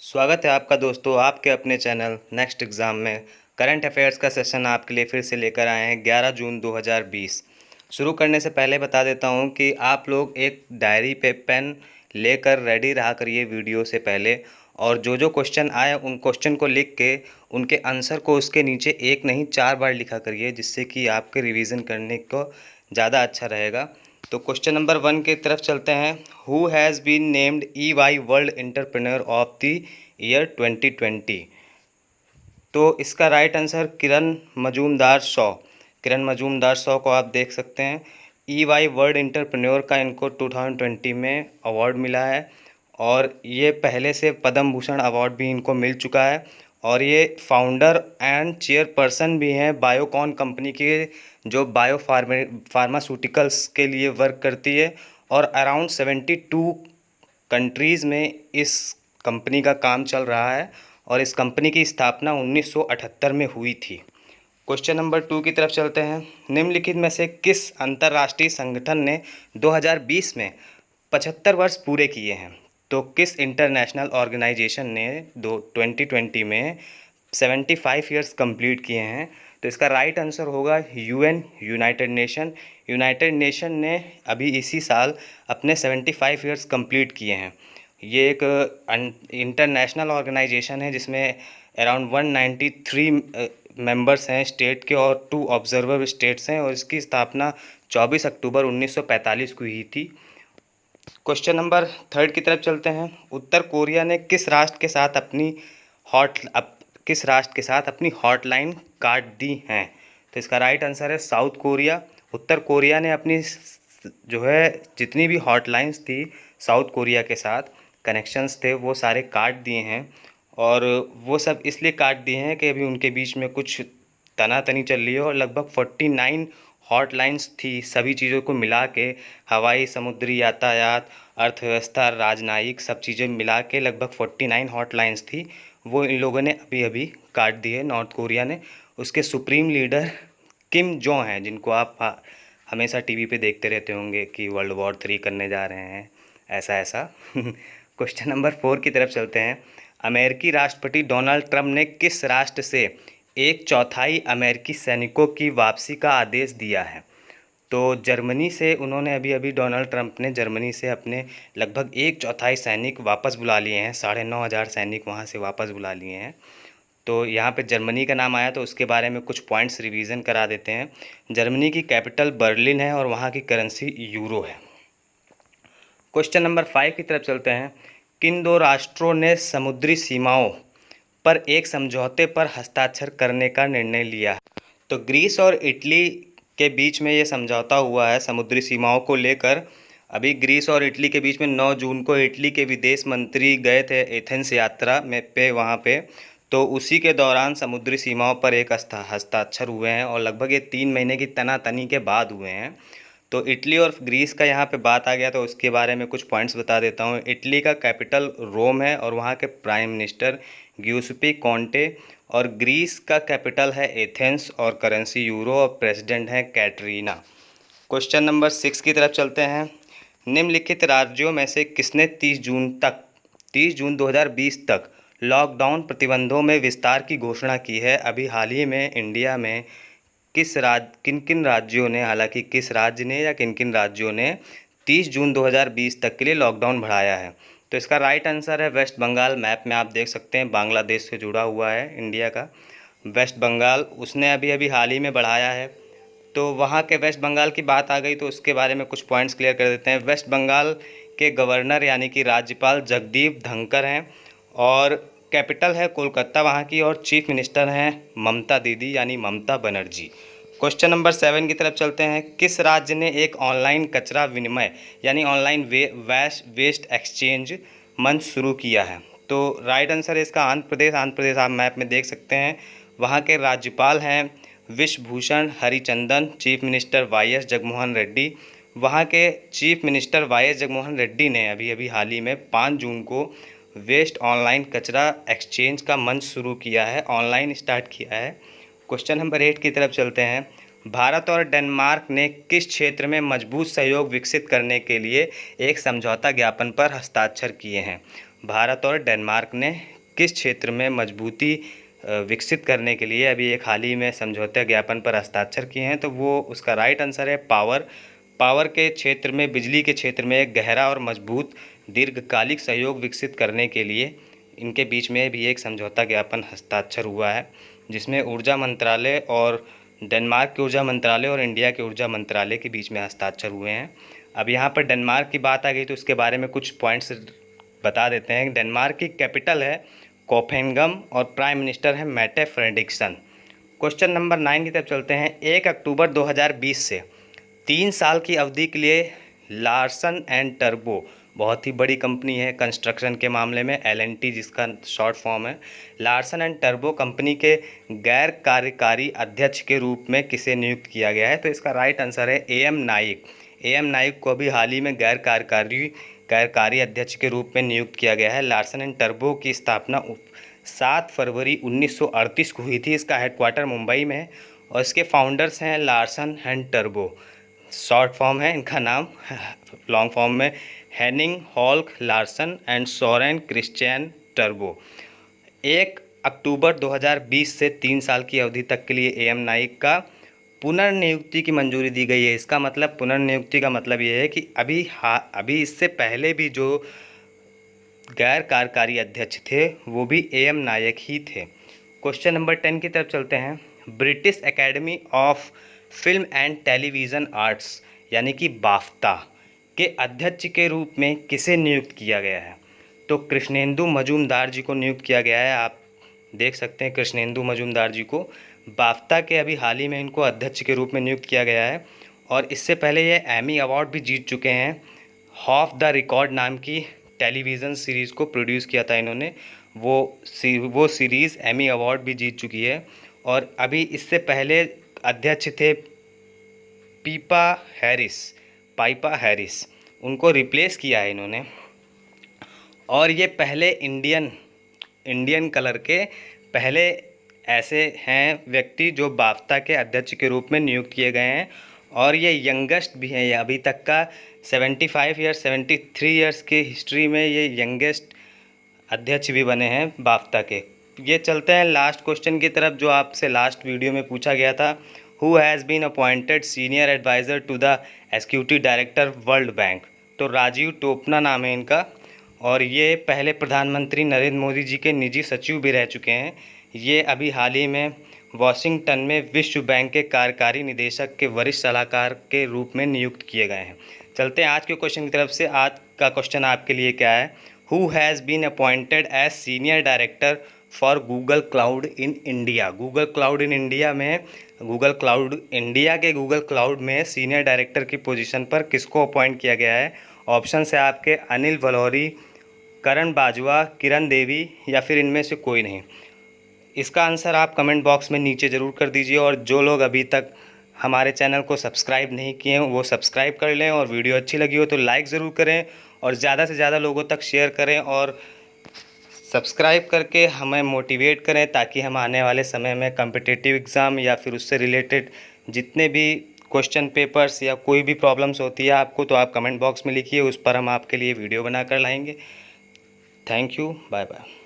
स्वागत है आपका दोस्तों आपके अपने चैनल नेक्स्ट एग्ज़ाम में। करंट अफेयर्स का सेशन आपके लिए फिर से लेकर आए हैं 11 जून 2020। शुरू करने से पहले बता देता हूं कि आप लोग एक डायरी पे पेन लेकर रेडी रहा करिए वीडियो से पहले, और जो जो क्वेश्चन आए उन क्वेश्चन को लिख के उनके आंसर को उसके नीचे एक नहीं 4 बार लिखा करिए, जिससे कि आपके रिवीजन करने को ज़्यादा अच्छा रहेगा। तो क्वेश्चन नंबर 1 की तरफ चलते हैं। Who has been named EY world entrepreneur of the year 2020? तो इसका right answer Kiran Mazumdar Shaw. Kiran Mazumdar Shaw को आप देख सकते हैं। EY वर्ल्ड एंटरप्रेन्योर का इनको 2020 में अवार्ड मिला है, और ये पहले से पद्म भूषण अवार्ड भी इनको मिल चुका है। और ये फाउंडर एंड चेयरपर्सन भी हैं बायोकॉन कंपनी के, जो फार्मास्यूटिकल्स के लिए वर्क करती है, और अराउंड 72 कंट्रीज़ में इस कंपनी का काम चल रहा है, और इस कंपनी की स्थापना 1978 में हुई थी। क्वेश्चन नंबर 2 की तरफ चलते हैं। निम्नलिखित में से किस अंतर्राष्ट्रीय संगठन ने 2020 में 75 वर्ष पूरे किए हैं? तो किस इंटरनेशनल ऑर्गेनाइजेशन ने 2020 में 75 ईयर्स कंप्लीट किए हैं? तो इसका राइट आंसर होगा UN, यूनाइटेड नेशन ने अभी इसी साल अपने 75 ईयर्स कंप्लीट किए हैं। ये एक इंटरनेशनल ऑर्गेनाइजेशन है जिसमें अराउंड 193 मेंबर्स हैं स्टेट के, और 2 ऑब्जर्वर स्टेट्स हैं, और इसकी स्थापना 24 अक्टूबर 1945 को हुई थी। क्वेश्चन नंबर 3 की तरफ चलते हैं। उत्तर कोरिया ने किस राष्ट्र के साथ अपनी हॉटलाइन काट दी हैं? तो इसका राइट आंसर है साउथ कोरिया। उत्तर कोरिया ने अपनी जो है जितनी भी हॉटलाइंस थी साउथ कोरिया के साथ कनेक्शंस थे वो सारे काट दिए हैं, और वो सब इसलिए काट दिए हैं कि अभी उनके बीच में कुछ तनातनी चल रही है, और लगभग 49 हॉटलाइंस थी सभी चीज़ों को मिला के। हवाई, समुद्री यातायात, अर्थव्यवस्था, राजनयिक सब चीज़ें मिला के लगभग 49 हॉटलाइंस थी, वो इन लोगों ने अभी अभी काट दी है नॉर्थ कोरिया ने। उसके सुप्रीम लीडर किम जो हैं, जिनको आप हमेशा टीवी पे देखते रहते होंगे कि वर्ल्ड वॉर 3 करने जा रहे हैं, ऐसा ऐसा। क्वेश्चन नंबर 4 की तरफ चलते हैं। अमेरिकी राष्ट्रपति डोनाल्ड ट्रंप ने किस राष्ट्र से 1/4 अमेरिकी सैनिकों की वापसी का आदेश दिया है? तो जर्मनी से उन्होंने अभी डोनाल्ड ट्रंप ने जर्मनी से अपने लगभग 1/4 सैनिक वापस बुला लिए हैं। 9,500 सैनिक वहाँ से वापस बुला लिए हैं। तो यहाँ पे जर्मनी का नाम आया तो उसके बारे में कुछ पॉइंट्स रिवीजन करा देते हैं। जर्मनी की कैपिटल बर्लिन है, और वहाँ की करेंसी यूरो है। क्वेश्चन नंबर 5 की तरफ चलते हैं। किन 2 राष्ट्रों ने समुद्री सीमाओं पर एक समझौते पर हस्ताक्षर करने का निर्णय लिया है? तो ग्रीस और इटली के बीच में ये समझौता हुआ है समुद्री सीमाओं को लेकर। अभी ग्रीस और इटली के बीच में 9 जून को इटली के विदेश मंत्री गए थे एथेंस यात्रा में वहाँ पे, तो उसी के दौरान समुद्री सीमाओं पर एक हस्ताक्षर हुए हैं, और लगभग ये 3 महीने की तनातनी के बाद हुए हैं। तो इटली और ग्रीस का यहाँ पे बात आ गया तो उसके बारे में कुछ पॉइंट्स बता देता हूँ। इटली का कैपिटल रोम है, और वहाँ के प्राइम मिनिस्टर ग्यूसेप्पे कॉन्टे, और ग्रीस का कैपिटल है एथेंस, और करेंसी यूरो, और प्रेसिडेंट है कैटरीना। क्वेश्चन नंबर 6 की तरफ चलते हैं। निम्नलिखित राज्यों में से किसने 30 जून 2020 तक लॉकडाउन प्रतिबंधों में विस्तार की घोषणा की है? अभी हाल ही में इंडिया में किन किन राज्यों ने, हालांकि किस राज्य ने या किन किन राज्यों ने 30 जून 2020 तक के लिए लॉकडाउन बढ़ाया है? तो इसका राइट आंसर है वेस्ट बंगाल। मैप में आप देख सकते हैं बांग्लादेश से जुड़ा हुआ है इंडिया का वेस्ट बंगाल, उसने अभी हाल ही में बढ़ाया है। तो वहाँ के वेस्ट बंगाल की बात आ गई तो उसके बारे में कुछ पॉइंट्स क्लियर कर देते हैं। वेस्ट बंगाल के गवर्नर यानी कि राज्यपाल जगदीप धनखड़ हैं, और कैपिटल है कोलकाता वहाँ की, और चीफ मिनिस्टर हैं ममता दीदी यानी ममता बनर्जी। क्वेश्चन नंबर 7 की तरफ चलते हैं। किस राज्य ने एक ऑनलाइन कचरा विनिमय यानी ऑनलाइन वेस्ट एक्सचेंज मंच शुरू किया है? तो राइट आंसर है इसका आंध्र प्रदेश आप मैप में देख सकते हैं। वहाँ के राज्यपाल हैं Vishwabhushan Harichandan, chief minister YS Jaganmohan Reddy. वहाँ के chief minister YS Jaganmohan Reddy ने अभी हाल ही में 5 जून को वेस्ट ऑनलाइन कचरा एक्सचेंज का मंच शुरू किया है, ऑनलाइन स्टार्ट किया है। क्वेश्चन नंबर 8 की तरफ चलते हैं। भारत और डेनमार्क ने किस क्षेत्र में मजबूत सहयोग विकसित करने के लिए एक समझौता ज्ञापन पर हस्ताक्षर किए हैं? भारत और डेनमार्क ने किस क्षेत्र में मजबूती विकसित करने के लिए अभी एक हाल ही में समझौता ज्ञापन पर हस्ताक्षर किए हैं? तो वो उसका राइट आंसर है पावर के क्षेत्र में, बिजली के क्षेत्र में एक गहरा और मजबूत दीर्घकालिक सहयोग विकसित करने के लिए इनके बीच में भी एक समझौता ज्ञापन हस्ताक्षर हुआ है, जिसमें ऊर्जा मंत्रालय और डेनमार्क के ऊर्जा मंत्रालय और इंडिया के ऊर्जा मंत्रालय के बीच में हस्ताक्षर हुए हैं। अब यहाँ पर डेनमार्क की बात आ गई तो उसके बारे में कुछ पॉइंट्स बता देते हैं। डेनमार्क की कैपिटल है कोपेनगम और प्राइम मिनिस्टर है मेटे फ्रेडरिक्सन। क्वेश्चन नंबर 9 की तरफ चलते हैं। 1 अक्टूबर 2020 से 3 साल की अवधि के लिए लार्सन एंड टर्बो, बहुत ही बड़ी कंपनी है कंस्ट्रक्शन के मामले में, LNT जिसका शॉर्ट फॉर्म है, लार्सन एंड टर्बो कंपनी के गैर कार्यकारी अध्यक्ष के रूप में किसे नियुक्त किया गया है? तो इसका राइट आंसर है AM नाइक। AM नाइक को अभी हाल ही में गैर कार्यकारी अध्यक्ष के रूप में नियुक्त किया गया है। लार्सन एंड टर्बो की स्थापना 7 फरवरी 1938 को हुई थी। इसका हेडक्वार्टर मुंबई में है और इसके फाउंडर्स हैं लार्सन एंड टर्बो। शॉर्ट फॉर्म है इनका नाम, लॉन्ग फॉर्म में Henning Holck Larsen and Soren Kristian टर्बो। 1 अक्टूबर 2020 से 3 साल की अवधि तक के लिए AM नाइक का पुनर्नियुक्ति की मंजूरी दी गई है। इसका मतलब, पुनर्नियुक्ति का मतलब ये है कि अभी इससे पहले भी जो गैर कार्यकारी अध्यक्ष थे वो भी AM नाइक ही थे। क्वेश्चन नंबर 10 की तरफ चलते हैं। British academy of film and television arts यानी कि बाफ्ता के अध्यक्ष के रूप में किसे नियुक्त किया गया है? तो कृष्णेंदु मजूमदार जी को नियुक्त किया गया है। आप देख सकते हैं कृष्णेंदु मजूमदार जी को। बाफ्ता के अभी हाल ही में इनको अध्यक्ष के रूप में नियुक्त किया गया है और इससे पहले ये एमी अवार्ड भी जीत चुके हैं। ऑफ द रिकॉर्ड नाम की टेलीविज़न सीरीज़ को प्रोड्यूस किया था इन्होंने, वो सीरीज़ एमी अवार्ड भी जीत चुकी है। और अभी इससे पहले अध्यक्ष थे पाइपा हैरिस, उनको रिप्लेस किया है इन्होंने। और ये पहले इंडियन कलर के पहले ऐसे हैं व्यक्ति जो बाफ्ता के अध्यक्ष के रूप में नियुक्त किए गए हैं। और ये यंगेस्ट भी हैं, ये अभी तक का 73 ईयर्स की हिस्ट्री में ये यंगेस्ट अध्यक्ष भी बने हैं बाफ्ता के। ये चलते हैं लास्ट क्वेश्चन की तरफ, जो आपसे लास्ट वीडियो में पूछा गया था। Who has been appointed senior adviser to the executive director World Bank? तो राजीव टोपना नाम है इनका और ये पहले प्रधानमंत्री नरेंद्र मोदी जी के निजी सचिव भी रह चुके हैं। ये अभी हाल ही में वॉशिंगटन में विश्व बैंक के कार्यकारी निदेशक के वरिष्ठ सलाहकार के रूप में नियुक्त किए गए हैं। चलते हैं आज के क्वेश्चन की तरफ से। आज का क्वेश्चन आपके लिए क्या है? Who has been appointed as senior director for Google cloud in India? Google cloud in India में, गूगल क्लाउड में सीनियर डायरेक्टर की पोजीशन पर किसको अपॉइंट किया गया है? ऑप्शन है आपके अनिल वलौरी, करण बाजवा, किरण देवी या फिर इनमें से कोई नहीं। इसका आंसर आप कमेंट बॉक्स में नीचे ज़रूर कर दीजिए। और जो लोग अभी तक हमारे चैनल को सब्सक्राइब नहीं किए हैं वो सब्सक्राइब कर लें, और वीडियो अच्छी लगी हो तो लाइक ज़रूर करें और ज़्यादा से ज़्यादा लोगों तक शेयर करें और सब्सक्राइब करके हमें मोटिवेट करें, ताकि हम आने वाले समय में कॉम्पिटिटिव एग्ज़ाम या फिर उससे रिलेटेड जितने भी क्वेश्चन पेपर्स या कोई भी प्रॉब्लम्स होती है आपको, तो आप कमेंट बॉक्स में लिखिए, उस पर हम आपके लिए वीडियो बनाकर लाएंगे। Thank you, bye bye.